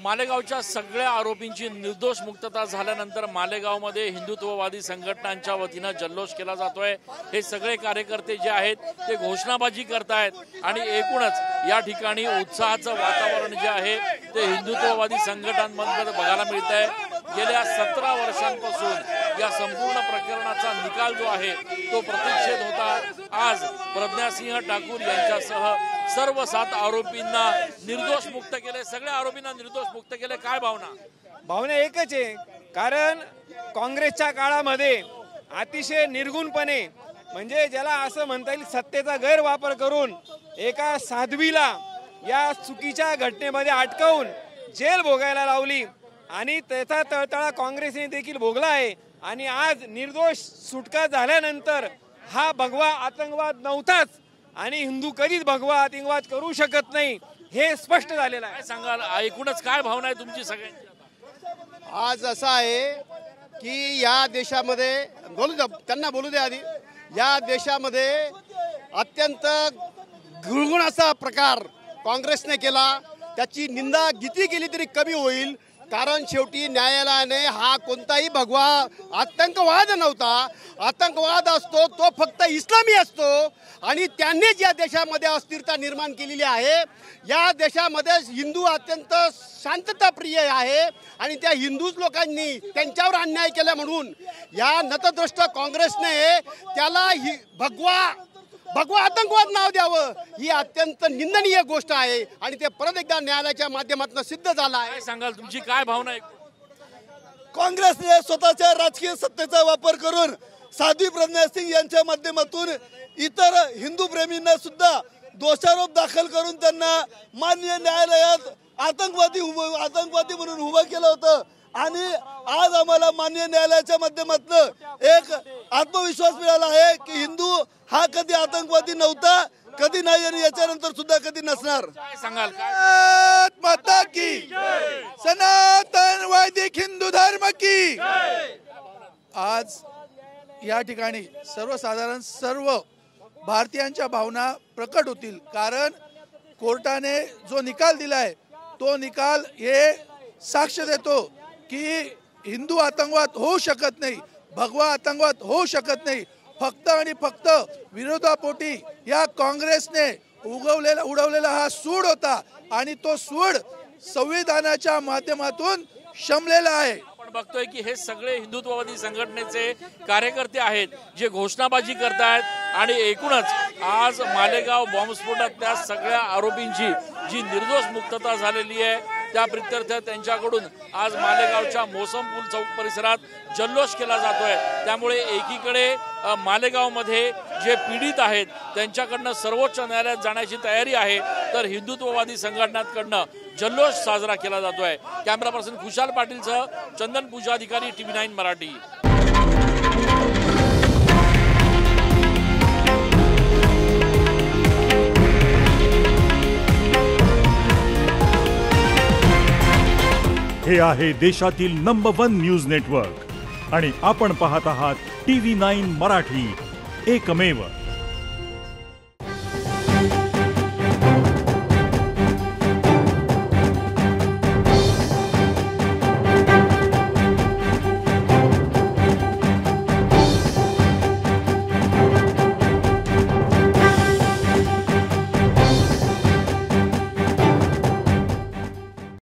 मालेगावच्या सगळ्या आरोपींची निर्दोष मुक्तता झाल्यानंतर मालेगावमध्ये हिंदुत्ववादी संघटनांच्या वतीनं जल्लोष केला जातोय। हे सगळे कार्यकर्ते जे आहेत ते घोषणाबाजी करतायत आणि एकूणच या ठिकाणी उत्साहाचं वातावरण जे आहे ते हिंदुत्ववादी संघटनांमध्ये बघायला मिळतंय। गेल्या 17 वर्षांपासून या संपूर्ण प्रकरणाचा निकाल जो आहे तो प्रतीक्षेत होता। आज प्रज्ञासिंह ठाकूर यांच्यासह सर्व 7 आरोपींना निर्दोष मुक्त केले, सगळ्या आरोपींना निर्दोष मुक्त केले। काय भावना एकच आहे, कारण काँग्रेसच्या काळामध्ये अतिशय निर्गुणपणे म्हणजे ज्याला असं म्हणता येईल सत्तेचा गैरवापर करून एका साध्वीला या चुकीच्या घटनेमध्ये अटकावून जेल भोगायला लावली आणि त्याचा तळतळा काँग्रेसने देखील भोगला आहे। आणि आज निर्दोष सुटका झाल्यानंतर हा भगवा आतंकवाद नव्हताच आणि हिंदू कधीच भगवा आतंकवाद करू शकत नाही हे स्पष्ट झालेलं आहे। सांगाल एकूणच काय भावना आहे तुमची सगळ्यांची? आज असं आहे की या देशामध्ये त्यांना बोलू दे आधी, या देशामध्ये अत्यंत गुळगुणाचा प्रकार काँग्रेसने केला, त्याची निंदा किती केली तरी कमी होईल। कारण शेवटी न्यायालयाने हा कोणताही भगवा आतंकवाद नव्हता, आतंकवाद असतो तो फक्त इस्लामी असतो आणि त्यांनीच या देशामध्ये अस्थिरता निर्माण केलेली आहे। या देशामध्ये हिंदू अत्यंत शांतताप्रिय आहे आणि त्या हिंदूच लोकांनी त्यांच्यावर अन्याय केला म्हणून या नतद्रष्ट काँग्रेसने त्याला भगवा आतंकवाद नाव द्यावं ही अत्यंत निंदनीय गोष्ट आहे आणि ते परत एकदा न्यायालयाच्या माध्यमातून सिद्ध झालं आहे। सांगाल तुमची काय भावना आहे? काँग्रेसने स्वतःच्या राजकीय सत्तेचा वापर करून साध्वी प्रज्ञा सिंग यांच्या माध्यमातून इतर हिंदू प्रेमींना सुद्धा दोषारोप दाखल करून त्यांना माननीय न्यायालयात आतंकवादी म्हणून उभं केलं होतं आणि आज आम्हाला माननीय न्यायालयाच्या माध्यमातून एक आत्मविश्वास मिळाला आहे की हिंदू हा कधी आतंकवादी नव्हता, कधी नाही आणि याच्यानंतर सुद्धा कधी नसणार। सांगाल माता की सनातन वैदिक हिंदू धर्म की। आज या ठिकाणी सर्वसाधारण सर्व भारतीयांच्या भावना प्रकट होतील, कारण कोर्टाने जो निकाल दिलाय तो निकाल हे साक्ष देतो की हिंदू आतंकवाद होऊ शकत नाही, भगवा आतंकवाद होऊ शकत नाही। फक्त आणि फक्त विरोधापोटी या काँग्रेसने उडवलेला हा सूड होता आणि तो सूड संविधानाच्या माध्यमातून शमलेला आहे। आपण बघतोय की हे सगळे हिंदुत्ववादी संघटनेचे कार्यकर्ते आहेत जे घोषणाबाजी करतायत आणि एकूणच आज मालेगाव बॉम्बस्फोटातल्या सगळ्या आरोपींची जी निर्दोष मुक्तता झालेली आहे त्या प्रित्यर्थ त्यांच्याकडून आज मालेगावच्या मोसम पूल चौक परिसरात जल्लोष केला जातोय। त्यामुळे एकीकडे मालेगावमध्ये जे पीडित आहेत त्यांच्याकडनं सर्वोच्च न्यायालयात जाण्याची तयारी आहे, तर हिंदुत्ववादी संघटनांकडनं जल्लोष साजरा केला जातोय। कॅमेरा पर्सन खुशाल पाटीलसह चंदन पूजा अधिकारी TV9 मराठी। हे आहे देशातील नंबर 1 न्यूज नेटवर्क आणि आपण पाहत आहात TV9 मराठी, एकमेव।